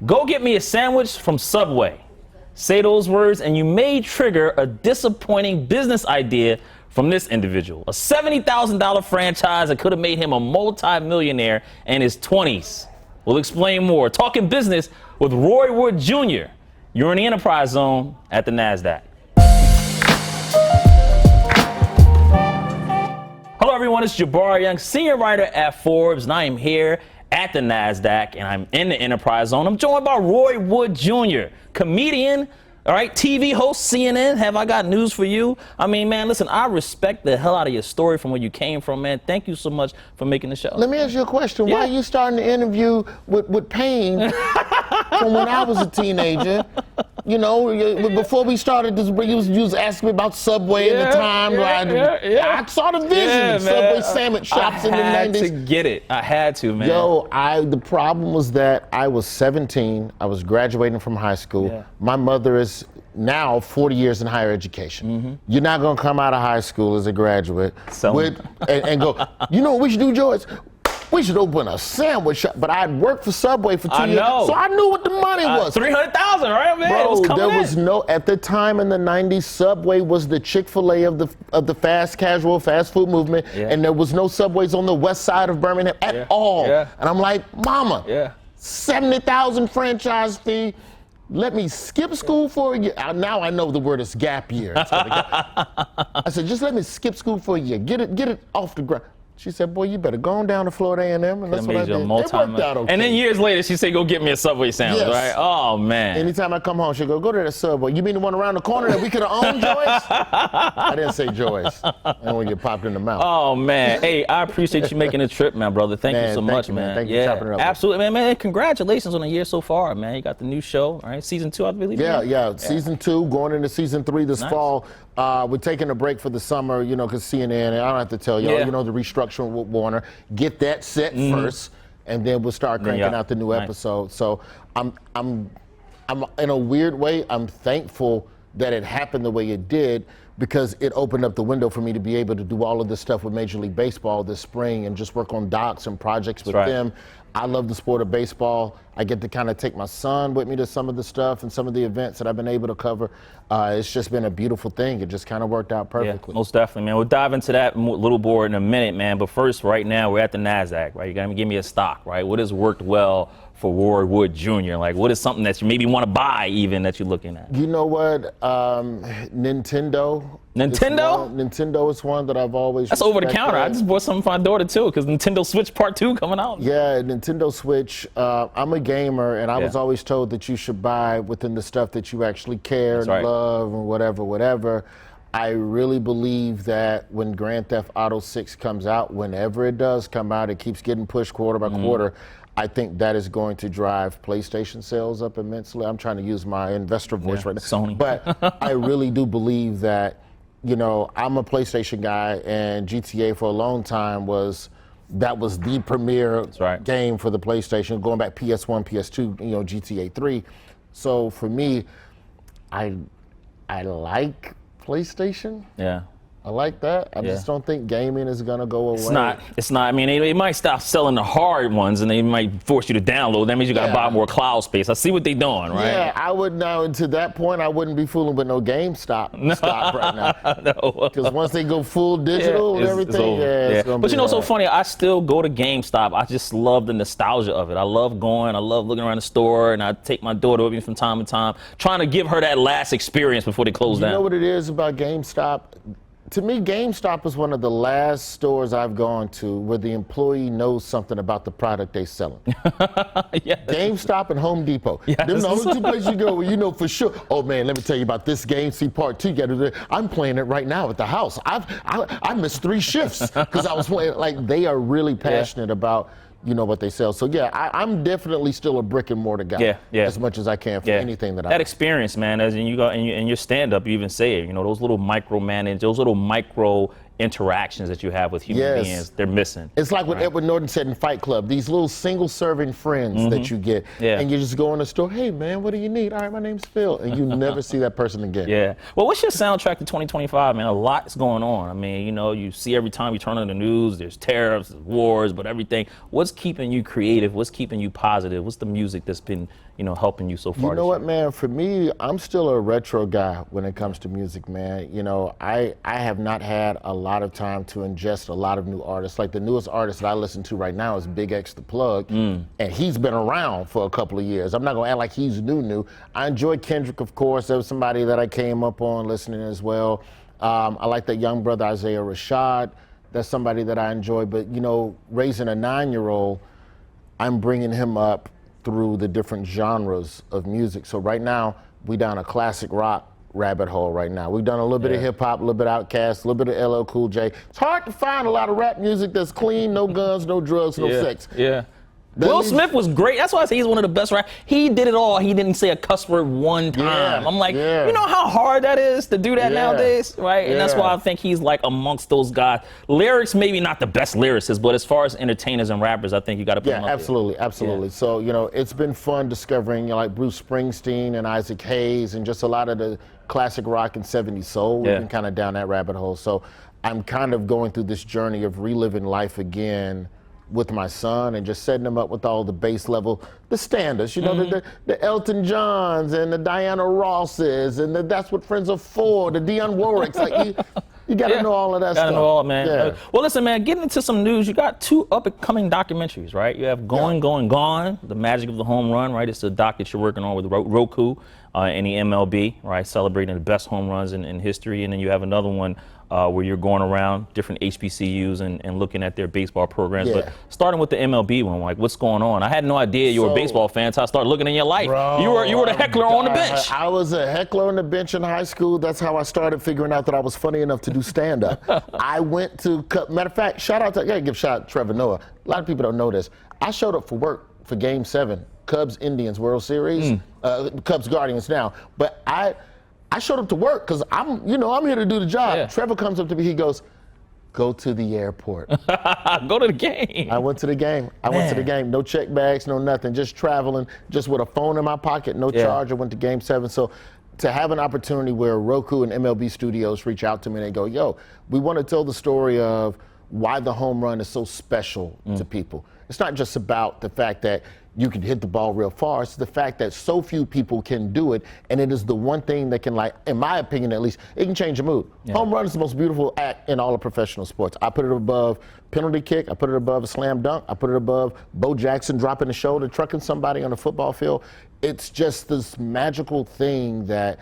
Go get me a sandwich from Subway. Say those words and you may trigger a disappointing business idea from this individual. A $70,000 franchise that could have made him a multi-millionaire in his 20s. We'll explain more. Talking business with Roy Wood Jr. You're in the Enterprise Zone at the Nasdaq. Hello everyone, it's Jabari Young, senior writer at Forbes, and I am here at the Nasdaq, and I'm in the Enterprise Zone. I'm joined by Roy Wood Jr., comedian, all right, TV host, CNN. Have I got news for you? I mean, man, listen, I respect the hell out of your story from where you came from, man. Thank you so much for making the show. Let me ask you a question. Yeah. Why are you starting the interview with pain from when I was a teenager? You know, before we started this, you was asking me about Subway at the time. I saw the vision. Subway sandwich shops in the 90s. I had to get it. I had to, man. Yo, the problem was that I was 17. I was graduating from high school. Yeah. My mother is now 40 years in higher education. Mm-hmm. You're not going to come out of high school as a graduate So and go, you know what we should do, George? We should open a sandwich shop. But I'd worked for Subway for 2 years. So I knew what the money was. 300,000, right, man? Bro, it was coming there was no, at the time in the 90s, Subway was the Chick-fil-A of the fast casual, fast food movement. Yeah. And there was no Subways on the west side of Birmingham at all. Yeah. And I'm like, Mama, $70,000 franchise fee. Let me skip school for a year. Now I know the word is gap year. I said, just let me skip school for a year. Get it off the ground. She said, boy, you better go on down to Florida A&M, and that's what I did. It worked out okay. And then years later, she said, go get me a Subway sandwich, right? Oh, man. Anytime I come home, she'll go to the Subway. You mean the one around the corner that we could have owned, Joyce? I didn't say Joyce. I don't want to get popped in the mouth. Oh, man. Hey, I appreciate you making the trip, man, brother. Thank you so much, man. Thank you for chopping it up. Absolutely, man. Congratulations on the year so far, man. You got the new show, all right? Season 2, I believe. Yeah. Season 2, going into season 3 this fall. We're taking a break for the summer, you know, because CNN, I don't have to tell y'all, you know, the restructuring with Warner. Get that set first, and then we'll start cranking out the new episode. So I'm in a weird way, I'm thankful that it happened the way it did, because it opened up the window for me to be able to do all of this stuff with Major League Baseball this spring and just work on docs and projects with them. I love the sport of baseball. I get to kind of take my son with me to some of the stuff and some of the events that I've been able to cover. It's just been a beautiful thing. It just kind of worked out perfectly. Yeah, most definitely, man. We'll dive into that little more in a minute, man. But first, right now, we're at the Nasdaq, right? You're going to give me a stock, right? What has worked well for Roy Wood Jr.? Like, what is something that you maybe want to buy even that you're looking at? You know what? Nintendo. Nintendo is one that I've always That's over the counter. I just bought something for my daughter, too, because Nintendo Switch Part 2 coming out. Yeah, Nintendo Switch. I'm a gamer, and I was always told that you should buy within the stuff that you actually care and love and whatever. I really believe that when Grand Theft Auto 6 comes out, whenever it does come out, it keeps getting pushed quarter by quarter. I think that is going to drive PlayStation sales up immensely. I'm trying to use my investor voice right now. Sony. But I really do believe that, you know, I'm a PlayStation guy, and GTA for a long time was the premier game for the PlayStation, going back PS1, PS2, you know, GTA 3. So for me, I like PlayStation. Yeah. I like that. I just don't think gaming is going to go away. It's not. I mean, they might stop selling the hard ones, and they might force you to download. That means you got to buy more cloud space. I see what they're doing, right? Yeah, I would now, to that point, I wouldn't be fooling with no GameStop stock right now. No. Because once they go full digital and everything, it's going to be But you know what's so funny? I still go to GameStop. I just love the nostalgia of it. I love going. I love looking around the store, and I take my daughter with me from time to time, trying to give her that last experience before they close down. You know what it is about GameStop? To me, GameStop is one of the last stores I've gone to where the employee knows something about the product they're selling. GameStop and Home Depot. Them the only two places you go where you know for sure, oh man, let me tell you about this game, see part 2. I'm playing it right now at the house. I missed 3 shifts because I was playing. Like, they are really passionate about, you know, what they sell. So yeah, I'm definitely still a brick and mortar guy. As much as I can for anything that I That experience, man, as you go in your stand up, you even say it, you know, those little those little micro interactions that you have with human beings, they're missing. It's like what Edward Norton said in Fight Club, these little single-serving friends that you get, and you just go in the store, hey, man, what do you need? All right, my name's Phil, and you never see that person again. Well, what's your soundtrack to 2025, man? A lot's going on. I mean, you know, you see every time you turn on the news, there's tariffs, there's wars, but everything. What's keeping you creative? What's keeping you positive? What's the music that's been, helping you so far? You know what, man? For me, I'm still a retro guy when it comes to music, man. I have not had a lot of time to ingest a lot of new artists. Like the newest artist that I listen to right now is Big X the Plug, and he's been around for a couple of years. I'm not gonna act like he's new. I enjoy Kendrick, of course. There was somebody that I came up on listening as well. I like that young brother Isaiah Rashad. That's somebody that I enjoy. But raising a 9-year-old, I'm bringing him up through the different genres of music. So right now, we down a classic rock rabbit hole right now. We've done a little bit of hip hop, a little bit of Outkast, a little bit of LL Cool J. It's hard to find a lot of rap music that's clean, no guns, no drugs, no sex. Yeah. Will Smith was great. That's why I say he's one of the best rappers. He did it all. He didn't say a cuss word one time. I'm like, you know how hard that is to do that nowadays, right? And that's why I think he's like amongst those guys. Lyrics, maybe not the best lyricists, but as far as entertainers and rappers, I think you got to put them up absolutely. Yeah. So, it's been fun discovering like Bruce Springsteen and Isaac Hayes and just a lot of the classic rock and 70s soul. We've been kind of down that rabbit hole. So I'm kind of going through this journey of reliving life again with my son and just setting him up with all the base level, the standards, the Elton Johns and the Diana Rosses and That's What Friends Are For, the Dionne Warwicks. Like you got to know all of that stuff. Got to know all, man. Yeah. Well, listen, man, getting into some news, you got 2 up-and-coming documentaries, right? You have Going, Gone, The Magic of the Home Run, right? It's a doc that you're working on with Roku and the MLB, right? Celebrating the best home runs in history. And then you have another one where you're going around different HBCUs and looking at their baseball programs. But starting with the MLB one, like what's going on? I had no idea you were a baseball fan until I started looking in your life. Bro, you were the heckler on the bench. I was a heckler on the bench in high school. That's how I started figuring out that I was funny enough to do stand-up. I went to, matter of fact, I gotta give shout out to Trevor Noah. A lot of people don't know this. I showed up for work for Game 7, Cubs-Indians World Series, Cubs-Guardians now. But I showed up to work because I'm here to do the job. Yeah. Trevor comes up to me, he goes, go to the airport. Go to the game. I went to the game. No check bags, no nothing, just traveling, just with a phone in my pocket, no charger, went to Game 7. So to have an opportunity where Roku and MLB Studios reach out to me and they go, yo, we want to tell the story of why the home run is so special to people. It's not just about the fact that you can hit the ball real far. It's the fact that so few people can do it, and it is the one thing that can, like, in my opinion at least, it can change a mood. Home run is the most beautiful act in all of professional sports. I put it above penalty kick. I put it above a slam dunk. I put it above Bo Jackson dropping the shoulder, trucking somebody on the football field. It's just this magical thing that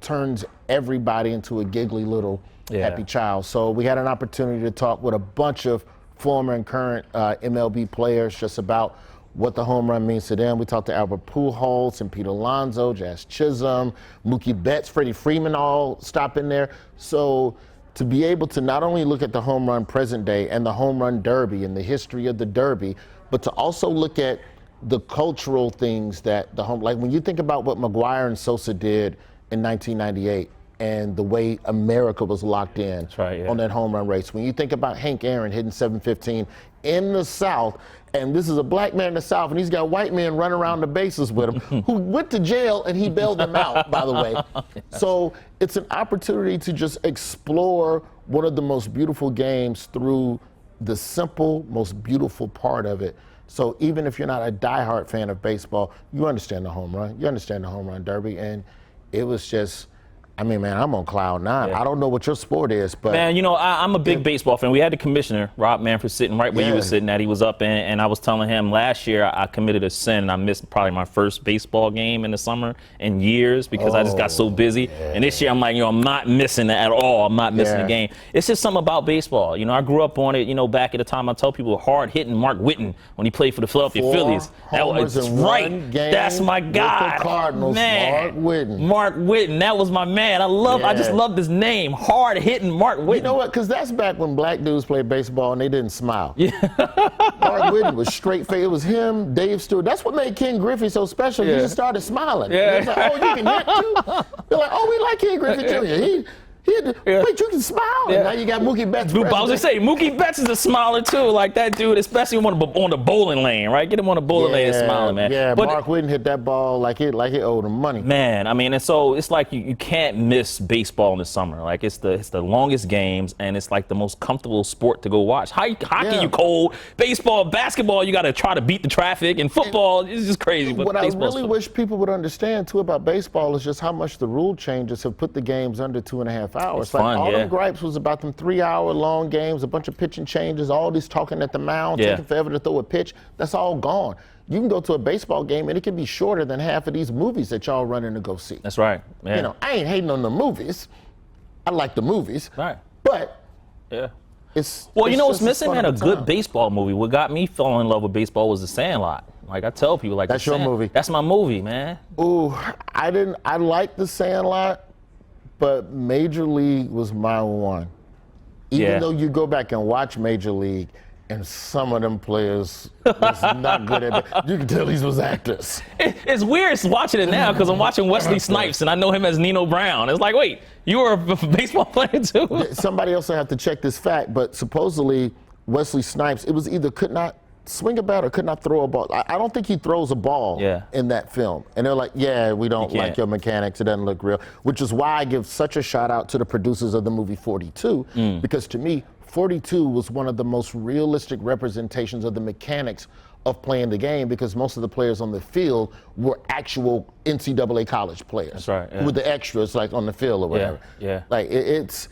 turns everybody into a giggly little happy child. So we had an opportunity to talk with a bunch of former and current MLB players just about what the home run means to them. We talked to Albert Pujols and Pete Alonso, Jazz Chisholm, Mookie Betts, Freddie Freeman all stop in there. So to be able to not only look at the home run present day and the home run derby and the history of the derby, but to also look at the cultural things that like when you think about what McGwire and Sosa did in 1998, and the way America was locked in on that home run race. When you think about Hank Aaron hitting 715 in the South, and this is a black man in the South, and he's got white men running around the bases with him, who went to jail and he bailed them out, by the way. So it's an opportunity to just explore one of the most beautiful games through the simple, most beautiful part of it. So even if you're not a diehard fan of baseball, you understand the home run. You understand the home run derby, and it was just, I mean, man, I'm on cloud 9. I don't know what your sport is, but... Man, I'm a big baseball fan. We had the commissioner, Rob Manfred, sitting right where you were sitting at. He was up and I was telling him last year I committed a sin and I missed probably my first baseball game in the summer in years because I just got so busy. And this year I'm like, I'm not missing it at all. I'm not missing the game. It's just something about baseball. I grew up on it, back at the time I tell people hard-hitting Mark Whitten when he played for the Philadelphia Phillies. That's right. That's my guy. With the Cardinals, man. Mark Whitten, that was my man. I just love his name. Hard hitting Mark Whitten. You know what? Because that's back when black dudes played baseball and they didn't smile. Mark Whitten was straight face. It was him, Dave Stewart. That's what made Ken Griffey so special. He just started smiling. It was like, oh, you can hit too? They're like, oh, we like Ken Griffey Jr. Wait, you can smile. Yeah. And now you got Mookie Betts. I was gonna say Mookie Betts is a smiler too, like that dude, especially on the bowling lane, right? Get him on the bowling lane and smiling, man. Yeah, but Mark Whitten hit that ball like it owed him money. Man, I mean, and so it's like you can't miss baseball in the summer. Like it's the longest games, and it's like the most comfortable sport to go watch. Hockey, you cold. Baseball, basketball, you got to try to beat the traffic, and football is just crazy. But what I really wish people would understand too about baseball is just how much the rule changes have put the games under 2.5 hours. It's fun, all them gripes was about them 3-hour long games, a bunch of pitching changes, all these talking at the mound, taking forever to throw a pitch. That's all gone. You can go to a baseball game and it can be shorter than half of these movies that y'all running to go see. That's right. Yeah. You know, I ain't hating on the movies. I like the movies. Right. But it's you know what's missing, man? A good baseball movie. What got me falling in love with baseball was The Sandlot. Like I tell people, like that's your movie. That's my movie, man. Ooh, I like The Sandlot, but Major League was my one. Even though you go back and watch Major League, and some of them players was not good at it. You can tell these was actors. It's weird watching it now because I'm watching Wesley Snipes and I know him as Nino Brown. It's like, wait, you were a baseball player too? Somebody else will have to check this fact, but supposedly Wesley Snipes, it was either could not swing a bat or could not throw a ball. I don't think he throws a ball in that film. And they're like, yeah, we don't like your mechanics. It doesn't look real. Which is why I give such a shout out to the producers of the movie 42, because to me, 42 was one of the most realistic representations of the mechanics of playing the game, because most of the players on the field were actual NCAA college players. That's right. Yeah. With the extras like on the field or whatever. Yeah. Like it's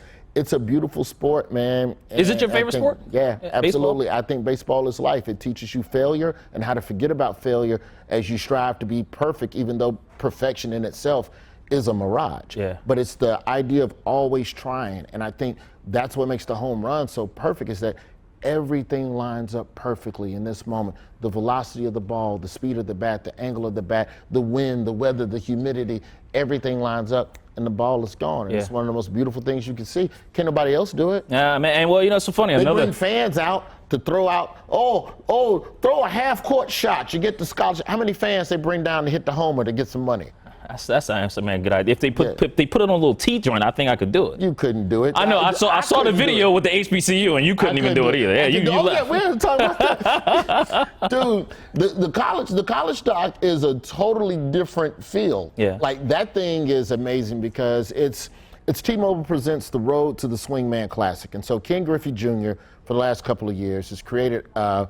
a beautiful sport, man. Is it your favorite sport? Yeah, absolutely. Baseball? I think baseball is life. It teaches you failure and how to forget about failure as you strive to be perfect, even though perfection in itself is a mirage. Yeah. But it's the idea of always trying. And I think that's what makes the home run so perfect, is that everything lines up perfectly in this moment. The velocity of the ball, the speed of the bat, the angle of the bat, the wind, the weather, the humidity, everything lines up and the ball is gone. And it's one of the most beautiful things you can see. Can't nobody else do it. Yeah, man. And well, you know, it's so funny. They bring fans out to throw out, throw a half-court shot. You get the scholarship. How many fans they bring down to hit the homer to get some money? That's man, good idea. If they put it on a little T joint, I think I could do it. You couldn't do it. I know. I saw the video with the HBCU, and you couldn't even do it either. Yeah, we didn't talk about that. Dude, the college doc is a totally different feel. Yeah. Like that thing is amazing because it's T-Mobile presents the Road to the Swingman Classic, and so Ken Griffey Jr. for the last couple of years has created a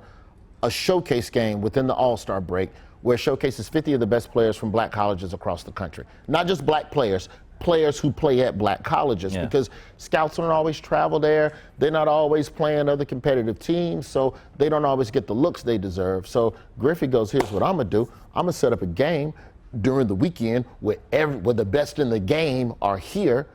showcase game within the All-Star break, where it showcases 50 of the best players from black colleges across the country. Not just black players who play at black colleges, because scouts don't always travel there. They're not always playing other competitive teams, so they don't always get the looks they deserve. So Griffey goes, here's what I'm gonna do. I'm gonna set up a game during the weekend where the best in the game are here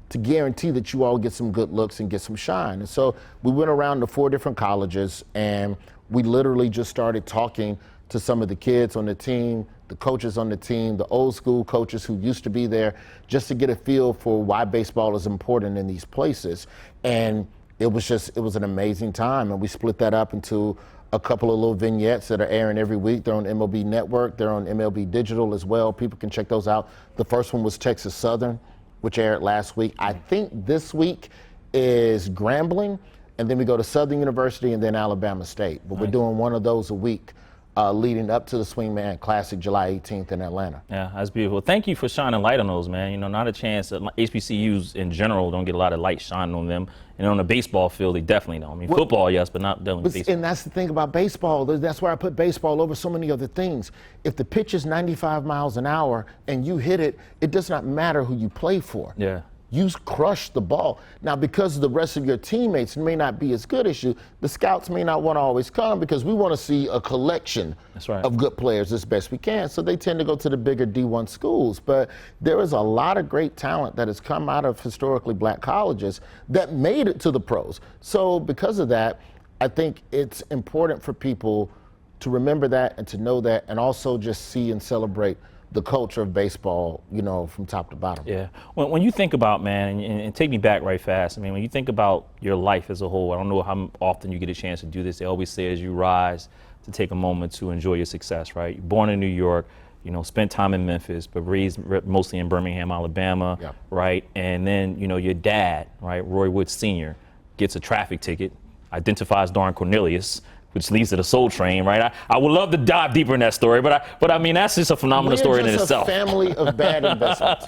to guarantee that you all get some good looks and get some shine. And so we went around to 4 different colleges, and we literally just started talking to some of the kids on the team, the coaches on the team, the old school coaches who used to be there, just to get a feel for why baseball is important in these places. And it was an amazing time. And we split that up into a couple of little vignettes that are airing every week. They're on MLB Network, they're on MLB Digital as well. People can check those out. The first one was Texas Southern, which aired last week. I think this week is Grambling, and then we go to Southern University and then Alabama State. But we're doing one of those a week. Leading up to the Swingman Classic, July 18th in Atlanta. Yeah, that's beautiful. Thank you for shining light on those, man. You know, not a chance. HBCUs in general don't get a lot of light shining on them. And on the baseball field, they definitely don't. I mean, football, yes, but not dealing with baseball. And that's the thing about baseball. That's why I put baseball over so many other things. If the pitch is 95 miles an hour and you hit it, it does not matter who you play for. Yeah. You crush the ball. Now, because the rest of your teammates may not be as good as you, the scouts may not want to always come, because we want to see a collection of good players as best we can. So they tend to go to the bigger D1 schools. But there is a lot of great talent that has come out of historically black colleges that made it to the pros. So because of that, I think it's important for people to remember that and to know that, and also just see and celebrate the culture of baseball, you know, from top to bottom. Yeah. When you think about, man, and take me back right fast, I mean, when you think about your life as a whole, I don't know how often you get a chance to do this. They always say as you rise to take a moment to enjoy your success, right? You're born in New York, you know, spent time in Memphis, but raised mostly in Birmingham, Alabama, Yeah. right? And then, you know, your dad, right, Roy Wood Sr., gets a traffic ticket, identifies Darn Cornelius, which leads to the Soul Train, right? I would love to dive deeper in that story, but I mean, that's just a phenomenal story in itself. We're just a family of bad investments.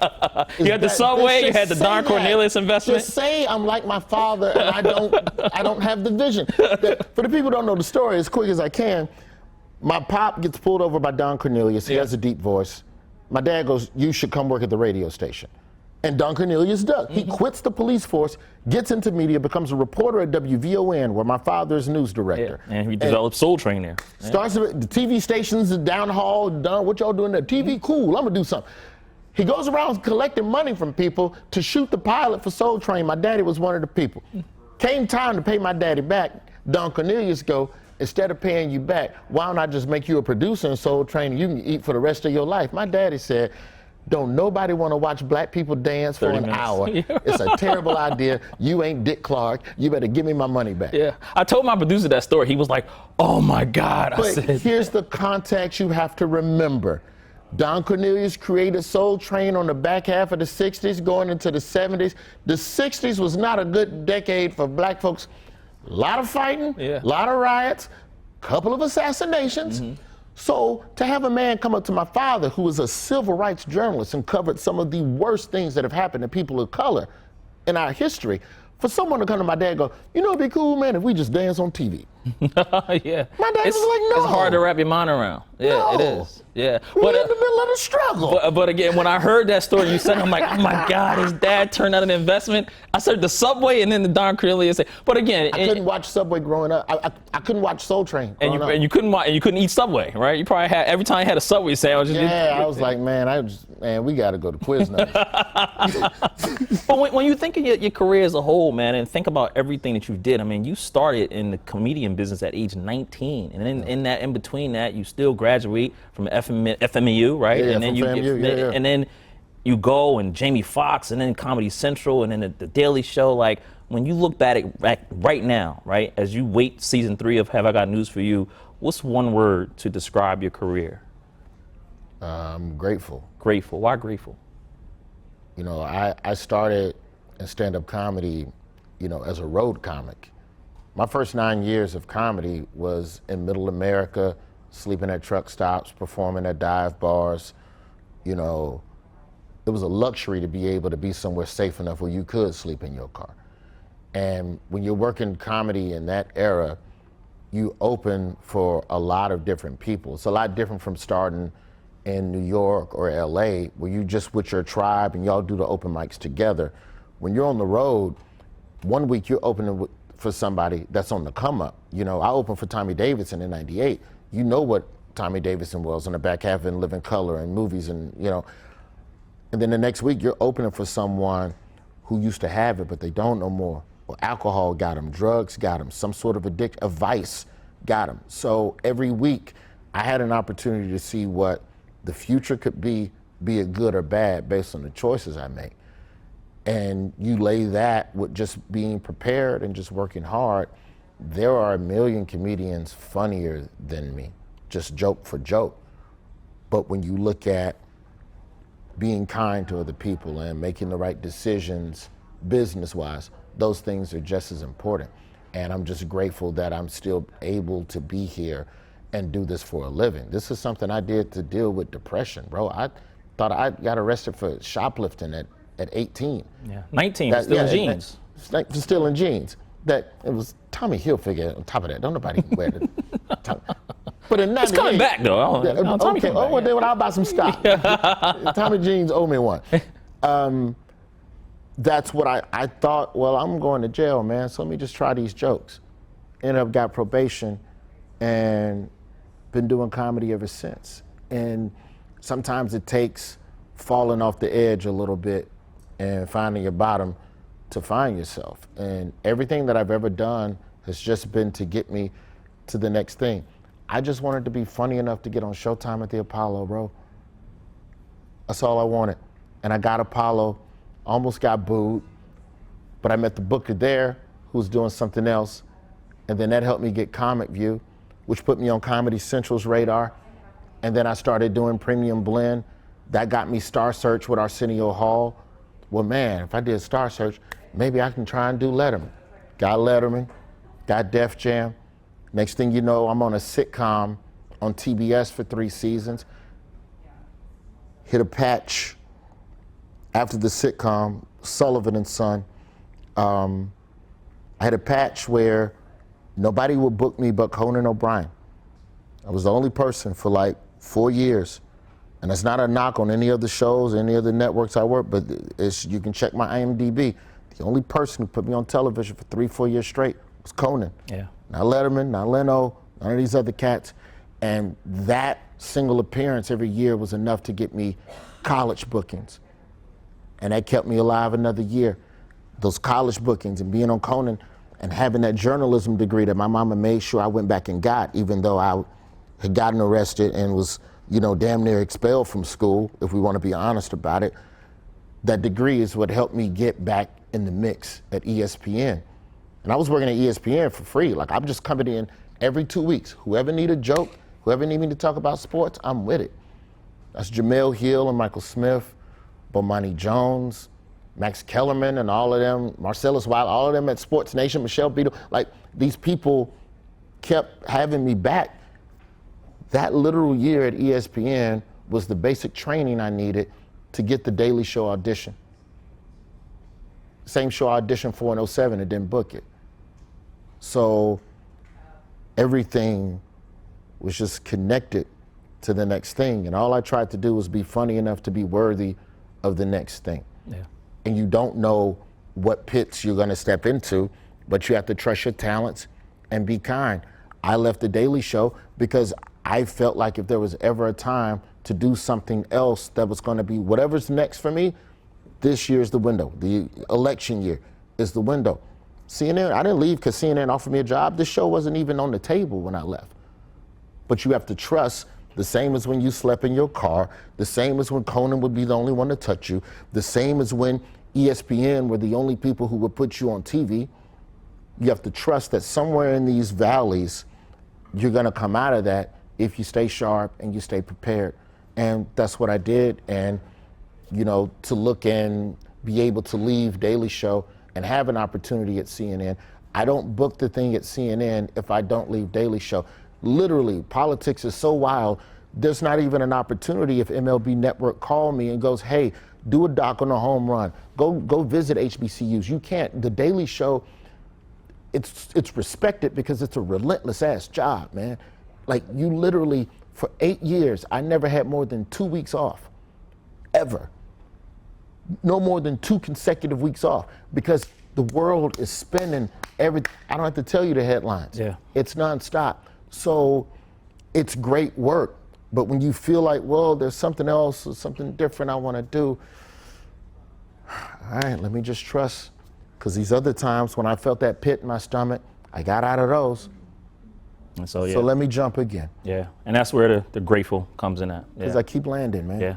You had the Subway, you had the Darn Cornelius investment. Just say I'm like my father and I don't have the vision. For the people who don't know the story, as quick as I can, my pop gets pulled over by Don Cornelius. He has a deep voice. My dad goes, "You should come work at the radio station." And Don Cornelius does. He quits the police force, gets into media, becomes a reporter at WVON, where my father is news director. Yeah. And he developed Soul Train there. Starts with the TV stations down the hall. Don, what y'all doing there? TV, cool, I'm gonna do something. He goes around collecting money from people to shoot the pilot for Soul Train. My daddy was one of the people. Came time to pay my daddy back. Don Cornelius go, "Instead of paying you back, why don't I just make you a producer in Soul Train and you can eat for the rest of your life?" My daddy said, "Don't nobody want to watch black people dance for an hour. It's a terrible idea. You ain't Dick Clark. You better give me my money back." Yeah, I told my producer that story. He was like, "Oh my God." But here's the context you have to remember. Don Cornelius created Soul Train on the back half of the 60s, going into the 70s. The 60s was not a good decade for black folks. A lot of fighting, a lot of riots, couple of assassinations. So to have a man come up to my father, who was a civil rights journalist and covered some of the worst things that have happened to people of color in our history, for someone to come to my dad and go, "You know, it'd be cool, man, if we just dance on TV." Yeah. My dad was like, "No." It's hard to wrap your mind around. Yeah, No. it is. Yeah. We're in the middle of the struggle. But again, when I heard that story you said, I'm like, oh my God, his dad turned out an investment. I said the Subway and then the Don Cornelius. But again, I couldn't watch Subway growing up. I couldn't watch Soul Train growing up. and you couldn't eat Subway, right? You probably had, every time you had a Subway sandwich. I was like, man, we got to go to Quiznos. But when you think of your career as a whole, man, and think about everything that you did, I mean, you started in the comedian business at age 19, and in between that, you still graduate from FMU, right? Yeah, and then and then you go and Jamie Foxx, and then Comedy Central, and then the Daily Show. Like, when you look back right now, right, as you wait season 3 of Have I Got News for You, what's one word to describe your career? Grateful. Grateful. Why grateful? You know, I started in stand-up comedy, you know, as a road comic. My first 9 years of comedy was in Middle America, sleeping at truck stops, performing at dive bars. You know, it was a luxury to be able to be somewhere safe enough where you could sleep in your car. And when you're working comedy in that era, you open for a lot of different people. It's a lot different from starting in New York or LA, where you just with your tribe and y'all do the open mics together. When you're on the road, one week you're opening for somebody that's on the come up. You know, I opened for Tommy Davidson in '98. You know what Tommy Davidson was on the back half in Living Color and movies, and you know. And then the next week you're opening for someone who used to have it, but they don't no more. Or alcohol got them, drugs got them, some sort of addiction, a vice got them. So every week I had an opportunity to see what the future could be it good or bad based on the choices I make. And you lay that with just being prepared and just working hard. There are a million comedians funnier than me, just joke for joke. But when you look at being kind to other people and making the right decisions business-wise, those things are just as important. And I'm just grateful that I'm still able to be here and do this for a living. This is something I did to deal with depression, bro. I thought I got arrested for shoplifting at 18. Yeah, 19, still in jeans. Still in jeans. That it was Tommy Hilfiger on top of that. Don't nobody wear it. But in 98, it's coming back though. Okay. Oh, well, then I'll buy some stock. Tommy jeans owe me one. That's what I thought. Well, I'm going to jail, man. So let me just try these jokes. Ended up got probation, and been doing comedy ever since. And sometimes it takes falling off the edge a little bit and finding your bottom to find yourself. And everything that I've ever done has just been to get me to the next thing. I just wanted to be funny enough to get on Showtime at the Apollo, bro. That's all I wanted. And I got Apollo, almost got booed, but I met the booker there who was doing something else. And then that helped me get Comic View, which put me on Comedy Central's radar. And then I started doing Premium Blend. That got me Star Search with Arsenio Hall. Well, man, if I did Star Search, maybe I can try and do Letterman. Got Letterman, got Def Jam. Next thing you know, I'm on a sitcom on TBS for 3 seasons. Hit a patch after the sitcom, Sullivan and Son. I had a patch where nobody would book me but Conan O'Brien. I was the only person for like 4 years. And that's not a knock on any of the shows, any of the networks I work, but you can check my IMDb. The only person who put me on television for 3-4 years straight was Conan. Yeah. Not Letterman, not Leno, none of these other cats. And that single appearance every year was enough to get me college bookings. And that kept me alive another year. Those college bookings and being on Conan and having that journalism degree that my mama made sure I went back and got, even though I had gotten arrested and was, damn near expelled from school, if we want to be honest about it. That degree is what helped me get back in the mix at ESPN. And I was working at ESPN for free. Like, I'm just coming in every 2 weeks. Whoever need a joke, whoever need me to talk about sports, I'm with it. That's Jamel Hill and Michael Smith, Bomani Jones, Max Kellerman and all of them, Marcellus Wilde, all of them at Sports Nation, Michelle Beadle. Like, these people kept having me back. That literal year at ESPN was the basic training I needed to get the Daily Show audition. Same show I auditioned for in 07 and didn't book it. So everything was just connected to the next thing. And all I tried to do was be funny enough to be worthy of the next thing. Yeah. And you don't know what pits you're gonna step into, but you have to trust your talents and be kind. I left the Daily Show because I felt like if there was ever a time to do something else that was gonna be whatever's next for me, this year's the window. The election year is the window. CNN, I didn't leave because CNN offered me a job. This show wasn't even on the table when I left. But you have to trust, the same as when you slept in your car, the same as when Conan would be the only one to touch you, the same as when ESPN were the only people who would put you on TV. You have to trust that somewhere in these valleys, you're gonna come out of that if you stay sharp and you stay prepared. And that's what I did. And to look and be able to leave Daily Show and have an opportunity at CNN. I don't book the thing at CNN if I don't leave Daily Show. Literally, politics is so wild, there's not even an opportunity if MLB Network called me and goes, hey, do a doc on a home run. Go visit HBCUs. You can't. The Daily Show, it's respected because it's a relentless ass job, man. Like, you literally, for 8 years, I never had more than 2 weeks off, ever. No more than 2 consecutive weeks off, because the world is spinning I don't have to tell you the headlines. Yeah. It's nonstop. So it's great work. But when you feel like, well, there's something else or something different I want to do, all right, let me just trust. Because these other times when I felt that pit in my stomach, I got out of those. And so let me jump again. Yeah, and that's where the grateful comes in at. Because I keep landing, man. Yeah.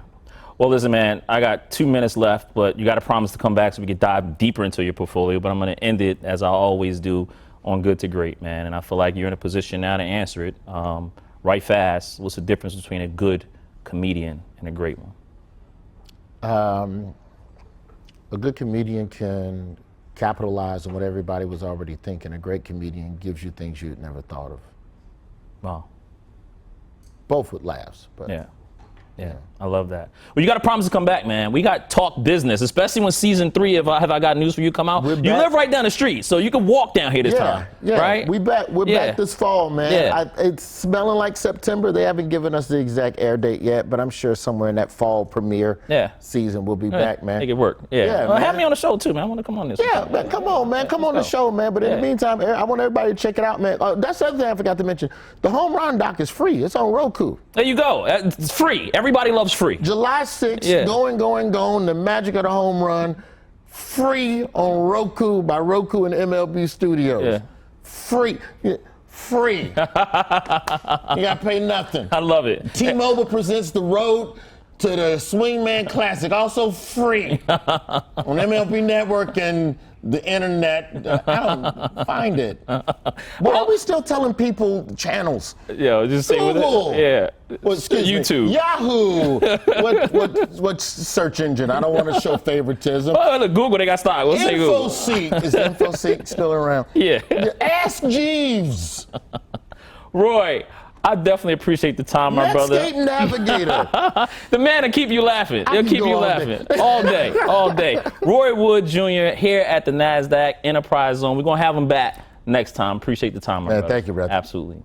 Well, listen, man, I got 2 minutes left, but you got to promise to come back so we can dive deeper into your portfolio. But I'm going to end it, as I always do, on good to great, man. And I feel like you're in a position now to answer it right fast. What's the difference between a good comedian and a great one? A good comedian can capitalize on what everybody was already thinking. A great comedian gives you things you'd never thought of. Wow. Both with laughs, but. Yeah, I love that. Well, you got to promise to come back, man. We got Talk Business, especially when season 3 of Have I Got News For You come out. You live right down the street, so you can walk down here this time, right? We're back this fall, man. Yeah. It's smelling like September. They haven't given us the exact air date yet, but I'm sure somewhere in that fall premiere season we'll be back, man. Make it work. Well, have me on the show too, man. I want to come on this. Yeah, man, come on, man. Come on the show, man. But in the meantime, I want everybody to check it out, man. That's the other thing I forgot to mention. The Home Run doc is free. It's on Roku. There you go. It's free. Everybody loves free. July 6th, going, the magic of the home run, free on Roku by Roku and MLB Studios. Yeah. Free. You gotta pay nothing. I love it. T-Mobile presents The Road to the Swingman Classic, also free on MLB Network and the internet. I don't find it. Why are we still telling people channels? Yo, just say Google. Yeah. Well, YouTube. Me, Yahoo. What search engine? I don't want to show favoritism. Oh, look, Google, they got stock. We'll say Google. InfoSeek. Is InfoSeek still around? Yeah. Ask Jeeves. Roy, I definitely appreciate the time, my brother. Netscape Navigator. The man will keep you laughing. He'll keep you laughing all day, all day. Roy Wood Jr. here at the Nasdaq Enterprise Zone. We're going to have him back next time. Appreciate the time, my brother. Thank you, brother. Absolutely.